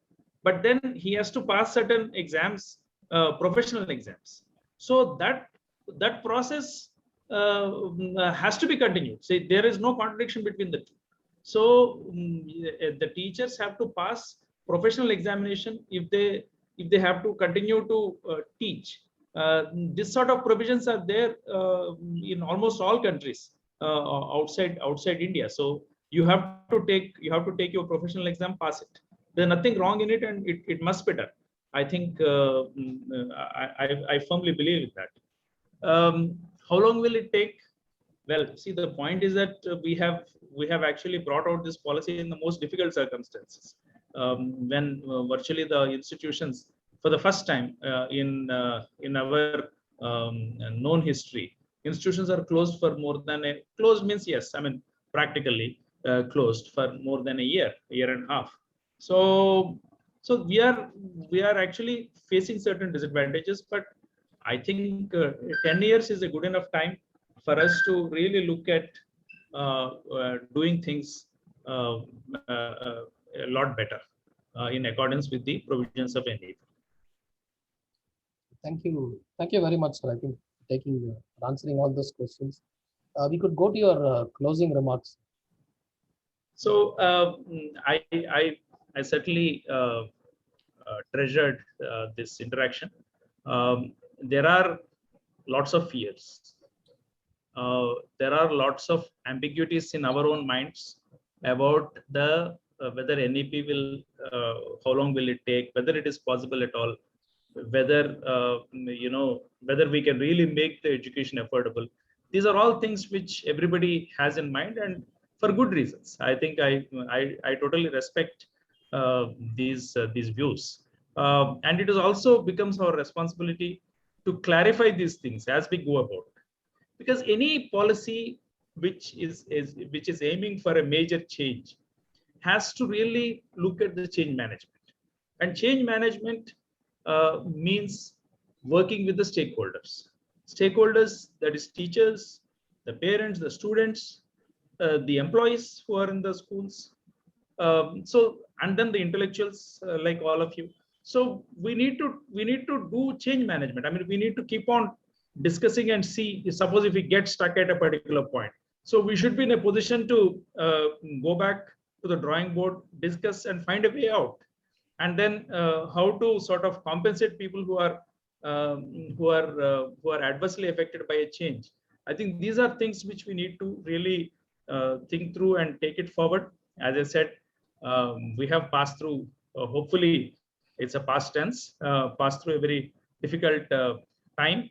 But then he has to pass certain exams, professional exams. So that process has to be continued. See, there is no contradiction between the two. So the teachers have to pass professional examination if they have to continue to teach. This sort of provisions are there in almost all countries outside India. So you have to take your professional exam, pass it. There's nothing wrong in it, and it must be done. I think I firmly believe in that. How long will it take? Well, see, the point is that we have actually brought out this policy in the most difficult circumstances, when virtually the institutions, for the first time in our known history, institutions are closed for more than closed means, yes, I mean practically closed for more than a year and a half. So we are actually facing certain disadvantages, but I think 10 years is a good enough time for us to really look at doing things a lot better in accordance with the provisions of NEP. Thank you very much, sir. I think answering all those questions. We could go to your closing remarks. So I certainly treasured this interaction. There are lots of fears. There are lots of ambiguities in our own minds about the whether NEP will, how long will it take, whether it is possible at all, whether whether we can really make the education affordable. These are all things which everybody has in mind, and for good reasons. I think I totally respect these views, and it is also becomes our responsibility to clarify these things as we go about. Because any policy which is aiming for a major change has to really look at the change management. And change management means working with the stakeholders. Stakeholders, that is teachers, the parents, the students, the employees who are in the schools. And then the intellectuals like all of you. So we need to do change management. I mean, we need to keep on discussing and see, suppose if we get stuck at a particular point. So we should be in a position to go back to the drawing board, discuss and find a way out. And then how to sort of compensate people who are who are adversely affected by a change. I think these are things which we need to really think through and take it forward. As I said, we have passed through. Hopefully, it's a past tense. Passed through a very difficult time,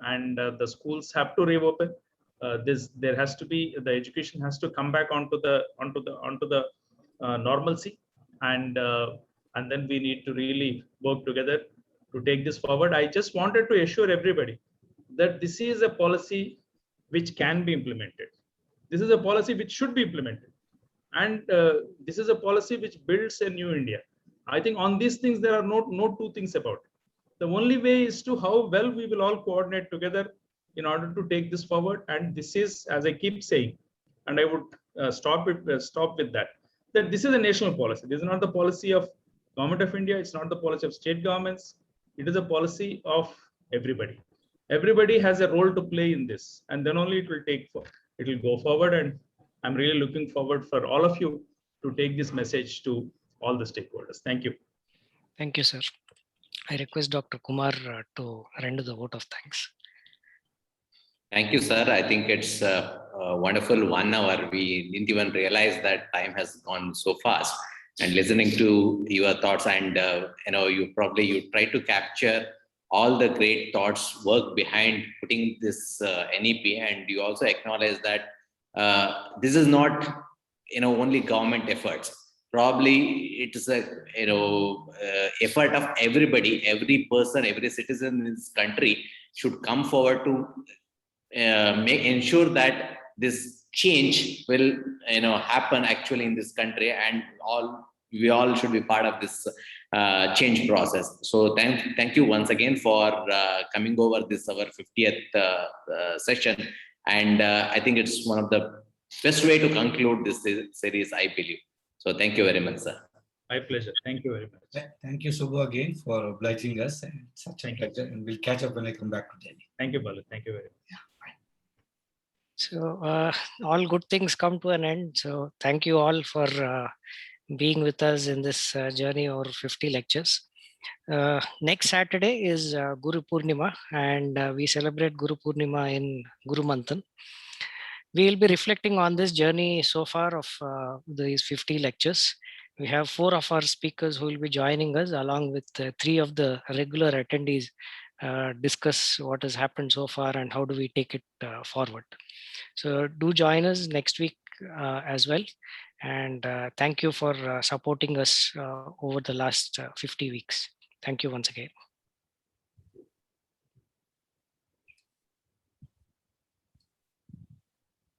and the schools have to reopen. There has to be, the education has to come back onto the normalcy, and then we need to really work together to take this forward. I just wanted to assure everybody that this is a policy which can be implemented. This is a policy which should be implemented, and this is a policy which builds a new India. I think on these things there are no two things about it. The only way is to how well we will all coordinate together in order to take this forward. And this is, as I keep saying, and I would stop with that this is a national policy. This is not the policy of Government of India. It's not the policy of state governments. It is a policy of everybody. Everybody has a role to play in this, and then only it will go forward. And I'm really looking forward for all of you to take this message to all the stakeholders. Thank you. Thank you, sir. I request Dr. Kumar to render the vote of thanks. Thank you, sir. I think it's a wonderful 1 hour. We didn't even realize that time has gone so fast. And listening to your thoughts, and you try to capture all the great thoughts, work behind putting this NEP, and you also acknowledge that this is not only government efforts. Probably it is a effort of everybody, every person, every citizen in this country should come forward to ensure that this change will happen actually in this country, and we all should be part of this change process. So thank you once again for coming over this our 50th session, and I think it's one of the best way to conclude this series, I believe. So thank you very much, sir. My pleasure. Thank you very much. Thank you, Subbu, again for obliging us. And such a pleasure. And we'll catch up when I come back to Delhi. Thank you, Balu. Thank you very much. Yeah. So all good things come to an end. So thank you all for being with us in this journey over 50 lectures. Next Saturday is Guru Purnima, and we celebrate Guru Purnima in Guru Manthan. We will be reflecting on this journey so far of these 50 lectures. We have 4 of our speakers who will be joining us, along with 3 of the regular attendees, discuss what has happened so far and how do we take it forward. So do join us next week as well. And thank you for supporting us over the last 50 weeks. Thank you once again.